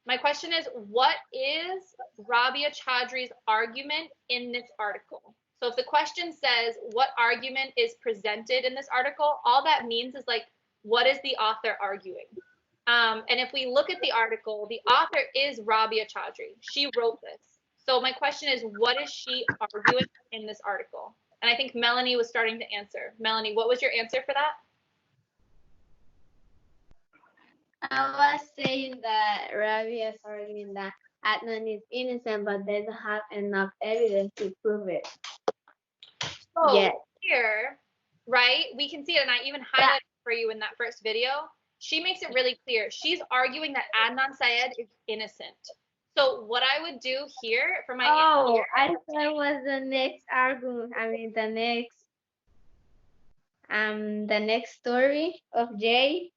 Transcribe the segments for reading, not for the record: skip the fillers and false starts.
My question is, what is Rabia Chaudhry's argument in this article? So if the question says, what argument is presented in this article, all that means is like, what is the author arguing? And if we look at the article, the author is Rabia Chaudhry. She wrote this. So my question is, what is she arguing in this article? And I think Melanie was starting to answer. Melanie, what was your answer for that? I was saying that Rabia is arguing that Adnan is innocent, but they don't have enough evidence to prove it. So here, right, we can see it, and I even highlighted for you in that first video. She makes it really clear. She's arguing that Adnan Syed is innocent. So what I would do here for my answer, I thought it was the next argument. I mean, the next story of Jay.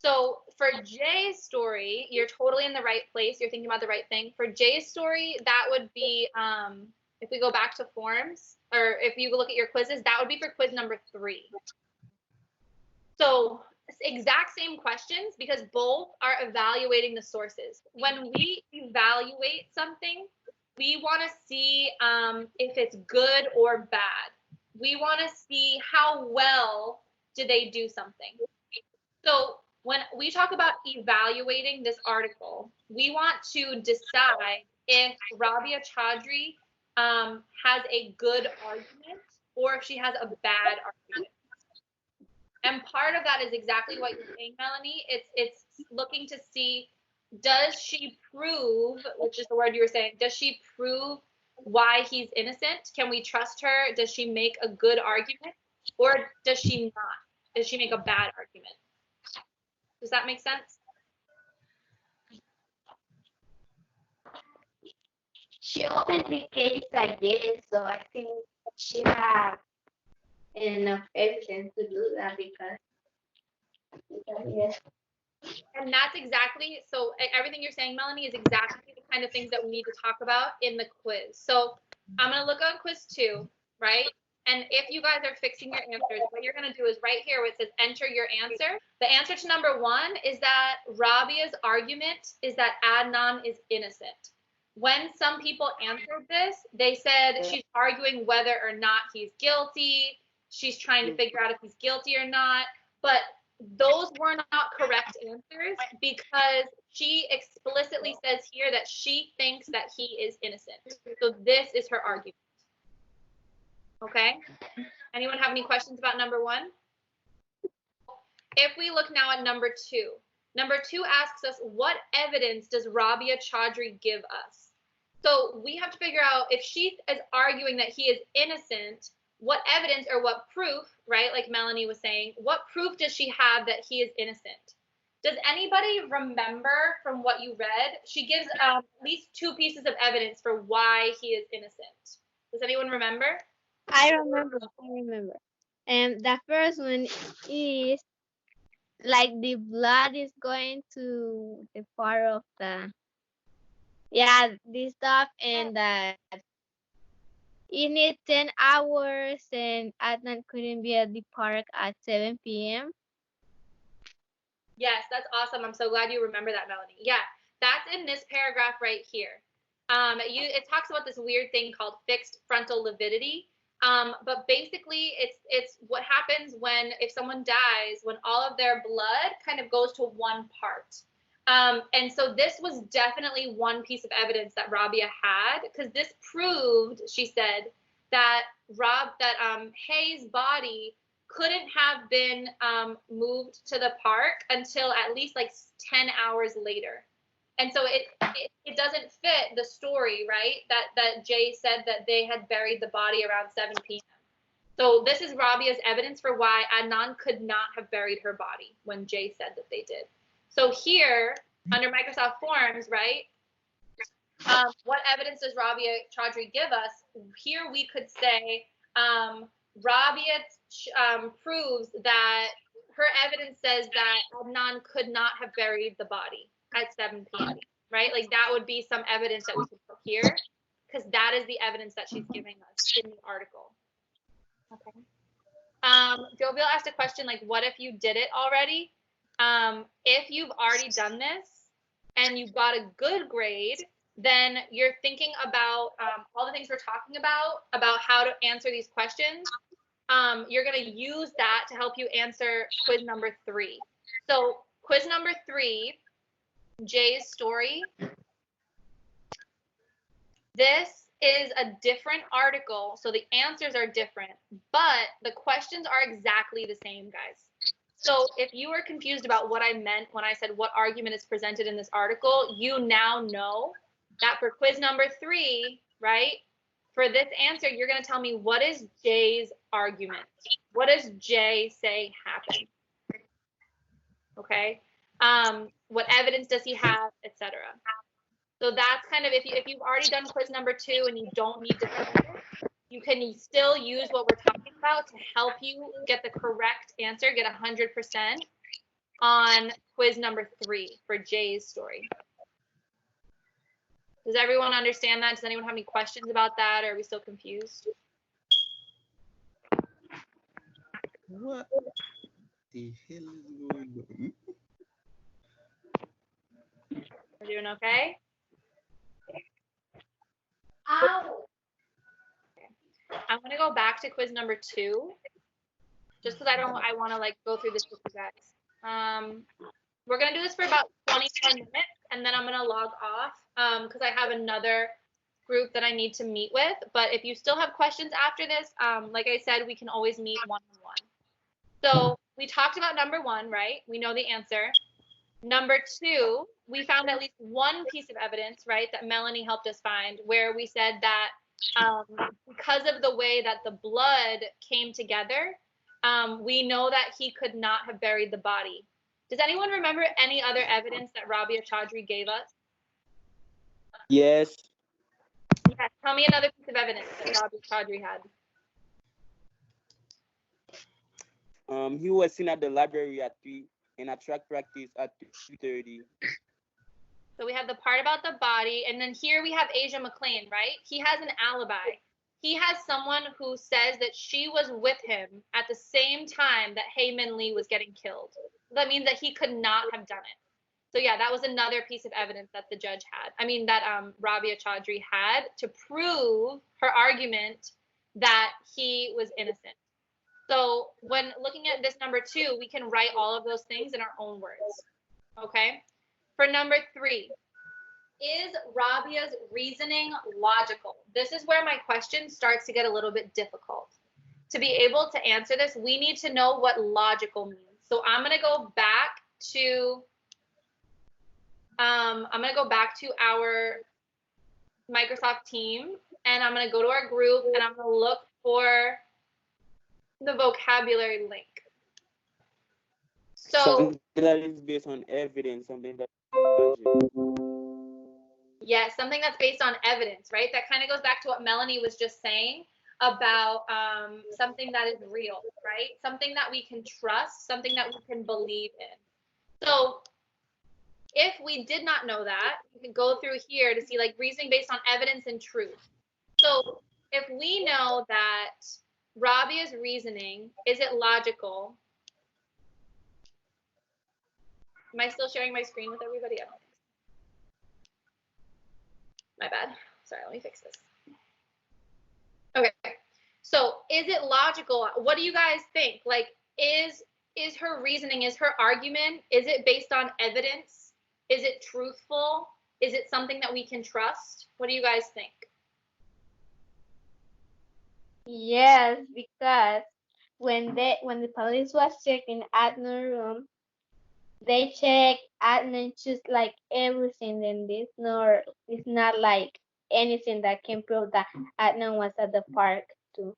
So for Jay's story, you're totally in the right place. You're thinking about the right thing. For Jay's story, that would be if we go back to forms, or if you look at your quizzes, that would be for quiz number 3. So exact same questions, because both are evaluating the sources. When we evaluate something, we want to see if it's good or bad. We want to see how well did they do something. So when we talk about evaluating this article, we want to decide if Rabia Chaudhry has a good argument or if she has a bad argument. And part of that is exactly what you're saying, Melanie. It's looking to see, does she prove, which is the word you were saying, does she prove why he's innocent? Can we trust her? Does she make a good argument? Or does she not? Does she make a bad argument? Does that make sense? She opened the case again, so I think she has enough evidence to do that because yes. And that's exactly, so everything you're saying, Melanie, is exactly the kind of things that we need to talk about in the quiz. So I'm going to look on quiz 2, right? And if you guys are fixing your answers, what you're going to do is right here where it says enter your answer. The answer to number 1 is that Rabia's argument is that Adnan is innocent. When some people answered this, they said she's arguing whether or not he's guilty. She's trying to figure out if he's guilty or not. But those were not correct answers, because she explicitly says here that she thinks that he is innocent. So this is her argument. Okay? Anyone have any questions about number 1? If we look now at number 2. Number 2 asks us, what evidence does Rabia Chaudhry give us? So we have to figure out, if she is arguing that he is innocent, what evidence or what proof, right, like Melanie was saying, what proof does she have that he is innocent? Does anybody remember from what you read? She gives at least 2 pieces of evidence for why he is innocent. Does anyone remember? I remember. And the first one is like the blood is going to the part of the this stuff, and that you need 10 hours, and Adnan couldn't be at the park at 7 p.m. Yes, that's awesome. I'm so glad you remember that, Melanie. Yeah, that's in this paragraph right here. It talks about this weird thing called fixed frontal lividity. But basically, it's what happens if someone dies, when all of their blood kind of goes to one part. And so this was definitely one piece of evidence that Rabia had, because this proved, she said, that Hayes' body couldn't have been moved to the park until at least like 10 hours later. And so it doesn't fit the story, right? That Jay said that they had buried the body around 7 p.m. So this is Rabia's evidence for why Adnan could not have buried her body when Jay said that they did. So here, under Microsoft Forms, right, what evidence does Rabia Chaudhry give us? Here we could say Rabia proves that her evidence says that Adnan could not have buried the body at 7 p.m., right? Like that would be some evidence that we could put here, because that is the evidence that she's giving us in the article. Okay. Jovial asked a question like, what if you did it already? If you've already done this and you got a good grade, then you're thinking about all the things we're talking about how to answer these questions. You're going to use that to help you answer quiz number 3. So quiz number 3, Jay's story. This is a different article, so the answers are different, but the questions are exactly the same, guys. So if you were confused about what I meant when I said what argument is presented in this article, you now know that for quiz number 3, right, for this answer, you're going to tell me, what is Jay's argument? What does Jay say happened? Okay. What evidence does he have, etc. So that's kind of, if you've already done quiz number 2 and you don't need to finish it, you can still use what we're talking about to help you get the correct answer, get 100% on quiz number 3 for Jay's story. Does everyone understand that? Does anyone have any questions about that, or are we still confused? What the hell is going on? We're doing okay? Ow! Okay. I'm gonna go back to quiz number 2, just because I want to like go through this with you guys. We're gonna do this for about 25 minutes, and then I'm gonna log off because I have another group that I need to meet with. But if you still have questions after this, like I said, we can always meet one-on-one. So we talked about number 1, right? We know the answer. Number 2, we found at least one piece of evidence, right, that Melanie helped us find, where we said that because of the way that the blood came together, we know that he could not have buried the body. Does anyone remember any other evidence that Rabia Chaudhry gave us? Yes. Yes, tell me another piece of evidence that Rabia Chaudhry had. He was seen at the library at 3 and at track practice at 3:30. So we have the part about the body, and then here we have Asia McClain, right? He has an alibi. He has someone who says that she was with him at the same time that Hae Min Lee was getting killed. That means that he could not have done it. So yeah, that was another piece of evidence that the judge had. I mean, that Rabia Chaudhry had to prove her argument that he was innocent. So when looking at this number 2, we can write all of those things in our own words. Okay. For number 3, is Rabia's reasoning logical? This is where my question starts to get a little bit difficult. To be able to answer this, we need to know what logical means. So I'm going to go back to our Microsoft team, and I'm going to go to our group, and I'm going to look for the vocabulary link. So something that is based on evidence, something that yes, something that's based on evidence, right? That kind of goes back to what Melanie was just saying about something that is real, right? Something that we can trust, something that we can believe in. So if we did not know that, we could go through here to see like reasoning based on evidence and truth. So if we know that Rabia's reasoning, is it logical? Am I still sharing my screen with everybody? I don't think so. My bad. Sorry, let me fix this. Okay. So is it logical? What do you guys think? Like, is her reasoning, is her argument, is it based on evidence? Is it truthful? Is it something that we can trust? What do you guys think? Yes, because when the police was checking Adnan's room, they check Adnan just like everything in this, nor it's not like anything that can prove that Adnan was at the park too.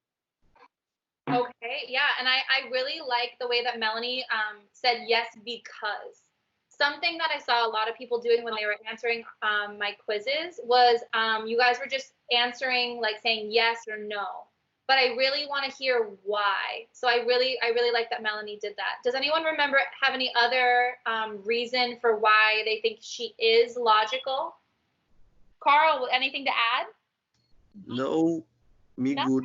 Okay, yeah, and I really like the way that Melanie said yes because. Something that I saw a lot of people doing when they were answering my quizzes was you guys were just answering like saying yes or no. But I really want to hear why. So I really like that Melanie did that. Does anyone have any other reason for why they think she is logical? Carl, anything to add? No, me No? good.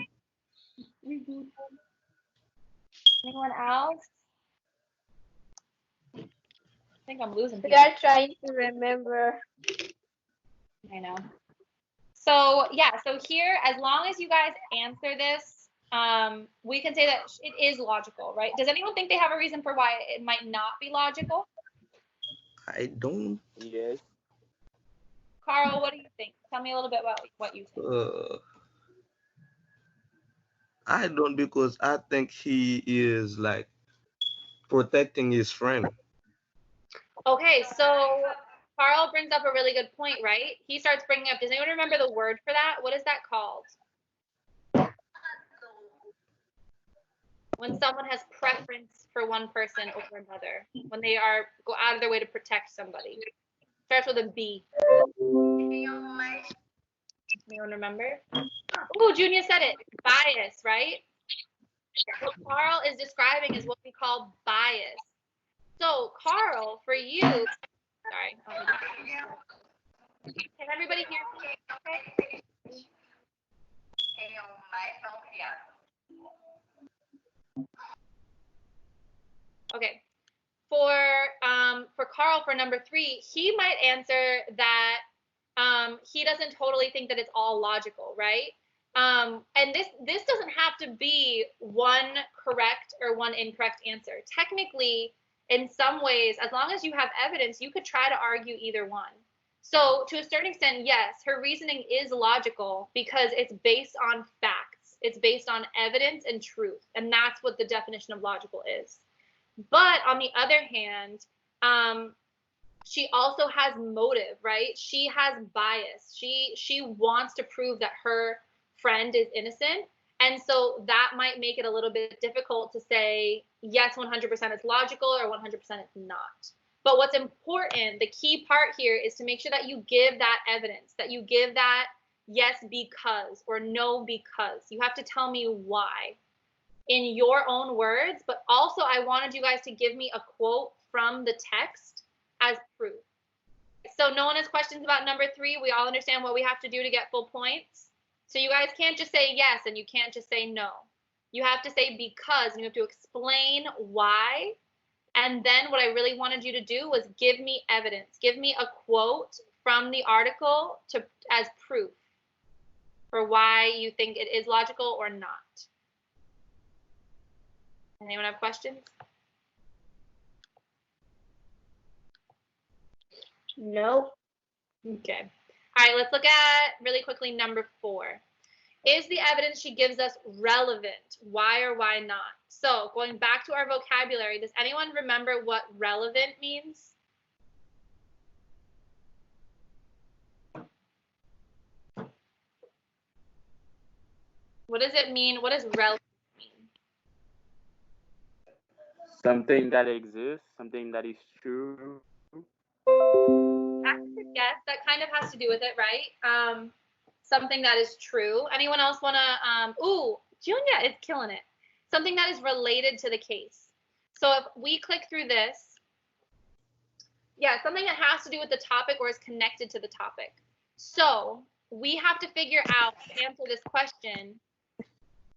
Anyone else? think I'm losing We people. are trying to remember. I know. So yeah, so here, as long as you guys answer this, we can say that it is logical, right? Does anyone think they have a reason for why it might not be logical? I don't. Yes. Carl, what do you think? Tell me a little bit about what you think. I don't, because I think he is like protecting his friend. Okay, so Carl brings up a really good point, right? He starts bringing up, does anyone remember the word for that? What is that called? When someone has preference for one person over another, when they are go out of their way to protect somebody. Starts with a B. Anyone remember? Oh, Junior said it. Bias, right? What Carl is describing is what we call bias. So, Carl, for you, sorry. Can everybody hear me? Okay. Okay. For Carl, for number 3, he might answer that he doesn't totally think that it's all logical, right? And this doesn't have to be one correct or one incorrect answer. Technically, in some ways, as long as you have evidence, you could try to argue either one. So to a certain extent, yes, her reasoning is logical because it's based on facts. It's based on evidence and truth. And that's what the definition of logical is. But on the other hand, she also has motive, right? She has bias. She wants to prove that her friend is innocent. And so that might make it a little bit difficult to say, yes, 100% it's logical or 100% it's not. But what's important, the key part here is to make sure that you give that evidence, that you give that yes because or no because. You have to tell me why in your own words, but also I wanted you guys to give me a quote from the text as proof. So no one has questions about number 3. We all understand what we have to do to get full points. So you guys can't just say yes and you can't just say no. You have to say because, and you have to explain why. And then what I really wanted you to do was give me evidence. Give me a quote from the article as proof for why you think it is logical or not. Anyone have questions? No. Okay. All right, let's look at really quickly number 4. Is the evidence she gives us relevant? Why or why not? So going back to our vocabulary, does anyone remember what relevant means? What does it mean? What does relevant mean? Something that exists, something that is true. Yes, that kind of has to do with it, right? Something that is true. Anyone else want to, ooh, Julia is killing it. Something that is related to the case. So if we click through this, yeah, something that has to do with the topic or is connected to the topic. So we have to figure out to answer this question,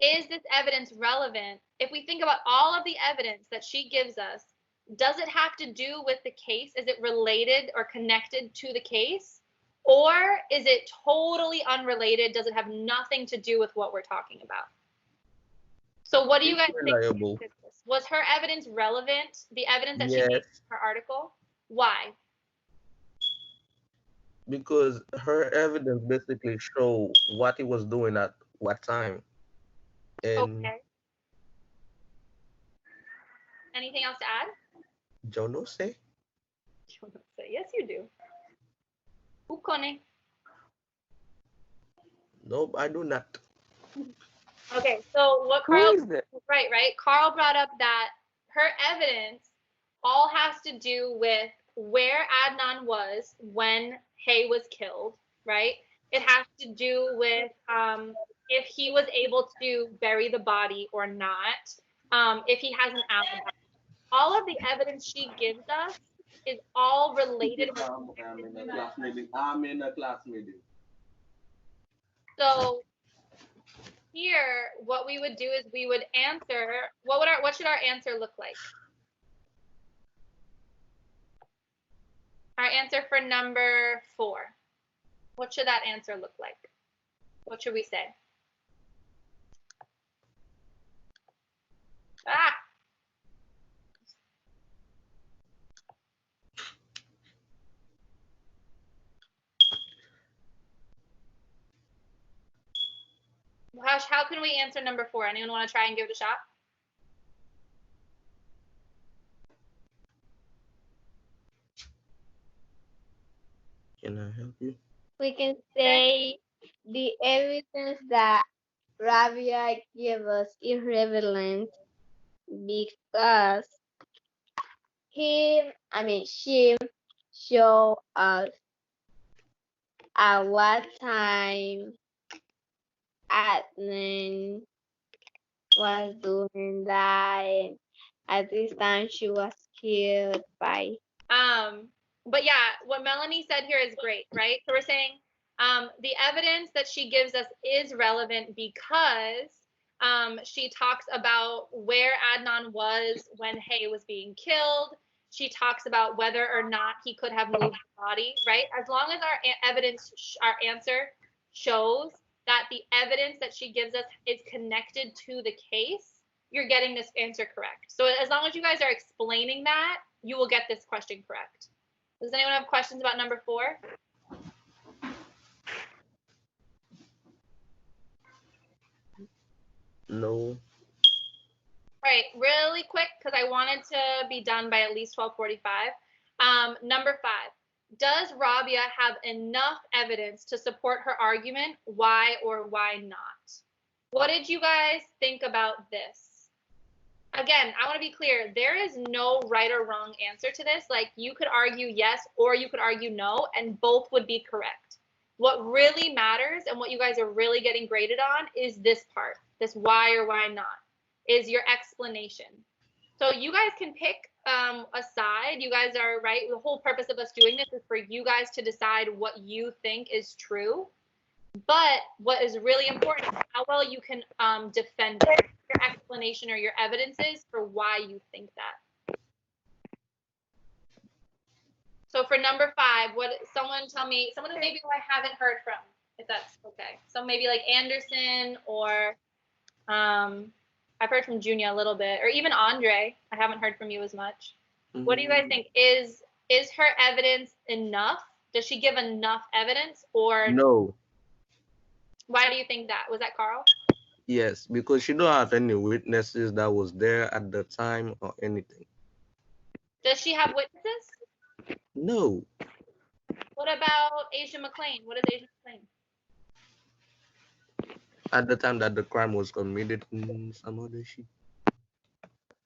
is this evidence relevant? If we think about all of the evidence that she gives us, does it have to do with the case? Is it related or connected to the case? Or is it totally unrelated? Does it have nothing to do with what we're talking about? So what do you guys think? Reliable. Was her evidence relevant? The evidence that she Yes, gave in her article? Why? because her evidence basically show what he was doing at what time. And Okay. Anything else to add? Jono say, Yes, you do. Ukone. no, I do not. Okay, so what Who Carl, is that? right? Carl brought up that her evidence all has to do with where Adnan was when Hay was killed, right? It has to do with if he was able to bury the body or not, if he has an alibi. All of the evidence she gives us is all related. I'm in a class meeting. So here, what we would do is we would answer. What should our answer look like? Our answer for number 4. What should that answer look like? What should we say? Ah! How can we answer number 4? Anyone want to try and give it a shot? Can I help you? We can say the evidence that Rabia gave us irrelevant because she show us at what time Adnan was doing that, and at this time she was killed by. But yeah, what Melanie said here is great, right? So we're saying the evidence that she gives us is relevant because she talks about where Adnan was when Hay was being killed. She talks about whether or not he could have moved the body, right? As long as our answer shows that the evidence that she gives us is connected to the case, you're getting this answer correct. So as long as you guys are explaining that, you will get this question correct. Does anyone have questions about number 4? No. All right, really quick, because I wanted to be done by at least 12:45. Number 5, does Rabia have enough evidence to support her argument? Why or why not? What did you guys think about this? Again, I want to be clear. There is no right or wrong answer to this. Like, you could argue yes or you could argue no, and both would be correct. What really matters and what you guys are really getting graded on is this part, this why or why not, is your explanation. So you guys can pick a side. You guys are right. The whole purpose of us doing this is for you guys to decide what you think is true. But what is really important is how well you can defend it, your explanation or your evidences for why you think that. So for number 5, someone tell me, someone who maybe I haven't heard from, if that's okay. So maybe like Anderson or I've heard from Junia a little bit, or even Andre. I haven't heard from you as much. What do you guys think? Is her evidence enough? Does she give enough evidence, or No. Why do you think that? Was that Carl? Yes, because she don't have any witnesses that was there at the time or anything. Does she have witnesses? No. What about Asia McClain? What is Asia McClain? At the time that the crime was committed in some other shit.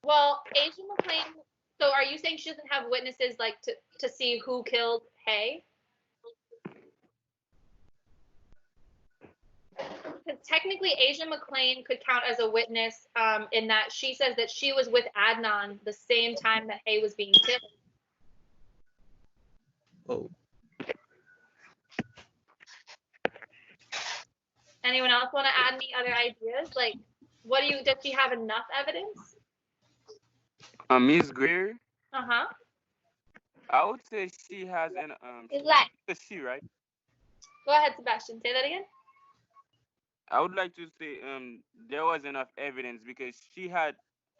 Well, Asia McClain. So are you saying she doesn't have witnesses like to see who killed Hay? Because technically, Asia McClain could count as a witness in that she says that she was with Adnan the same time that Hay was being killed. Oh. Anyone else want to add any other ideas? Like, does she have enough evidence? Miss Greer. Uh-huh. I would say she has an It's like she, right? Go ahead, Sebastian. Say that again. I would like to say there was enough evidence because she had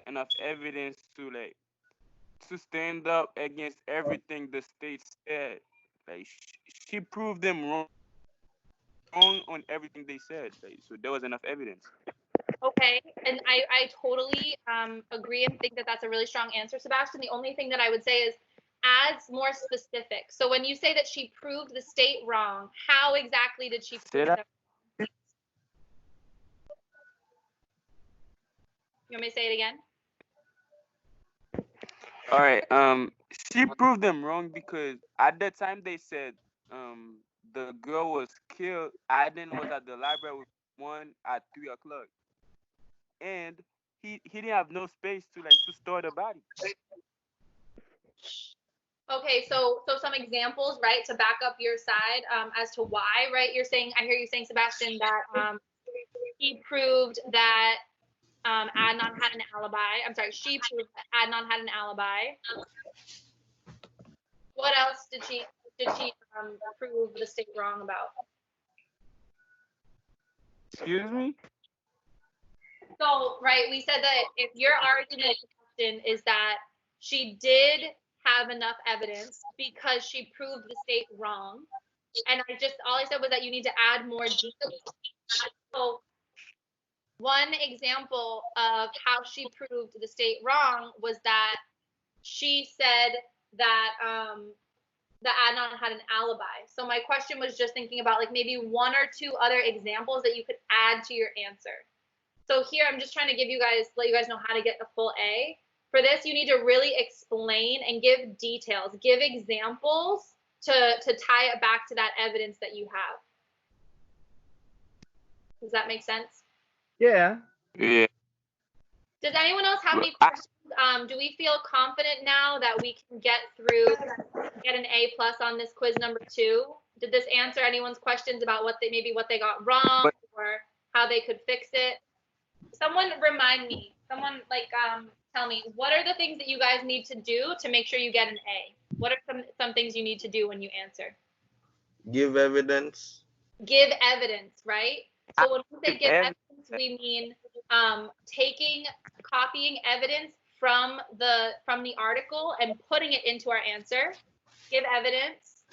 enough evidence to stand up against everything the state said. Like she proved them wrong on everything they said. Like, so there was enough evidence. Okay, and I totally agree and think that that's a really strong answer, Sebastian. The only thing that I would say is add more specific. So when you say that she proved the state wrong, how exactly did she prove them? You want me to say it again? All right. She proved them wrong because at the time they said the girl was killed. Aden was at the library with one at 3:00, and he didn't have no space to store the body. Okay, so some examples, right, to back up your side as to why, right? I hear you saying, Sebastian, that he proved that Adnan had an alibi. I'm sorry, she proved that Adnan had an alibi. What else did she prove the state wrong about? Excuse me? So, right, we said that if your argument question is that she did have enough evidence because she proved the state wrong, and all I said was that you need to add more details. So, one example of how she proved the state wrong was that she said that that Adnan had an alibi. So my question was just thinking about like maybe one or two other examples that you could add to your answer. So here I'm just trying to let you guys know how to get a full A. For this, you need to really explain and give details, give examples to tie it back to that evidence that you have. Does that make sense? Yeah. Yeah. Does anyone else have Well, any questions? Do we feel confident now that we can get an A+ on this quiz number 2? Did this answer anyone's questions about what they got wrong or how they could fix it? Someone remind me. Someone tell me, what are the things that you guys need to do to make sure you get an A? What are some things you need to do when you answer? Give evidence. Give evidence, right? So when we say give evidence, we mean copying evidence from the article and putting it into our answer. Give evidence.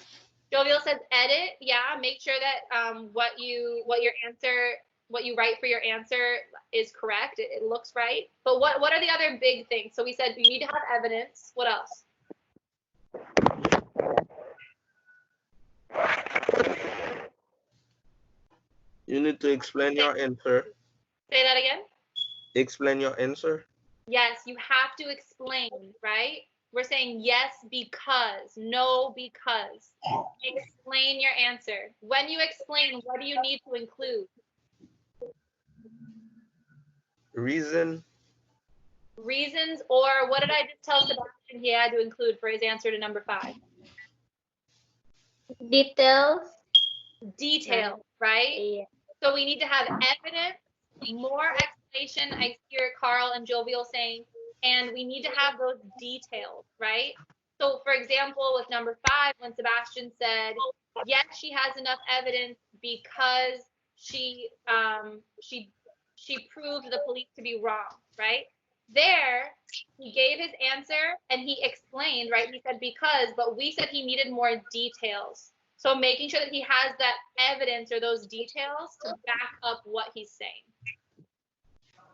Jovial says edit. Yeah, make sure that what you write for your answer is correct. It looks right. But what are the other big things? So we said you need to have evidence. What else? You need to explain your answer. Say that again. Explain your answer. Yes, you have to explain, right? We're saying yes because, no because. Explain your answer. When you explain, what do you need to include? Reason. Reasons, or what did I just tell Sebastian he had to include for his answer to number 5? Details. Detail, right? Yeah. So we need to have evidence, more explanation. I hear Carl and Jovial saying, and we need to have those details, right? So for example, with number 5, when Sebastian said, yes, she has enough evidence because she proved the police to be wrong, right? There, he gave his answer and he explained, right? He said because, but we said he needed more details. So making sure that he has that evidence or those details to back up what he's saying.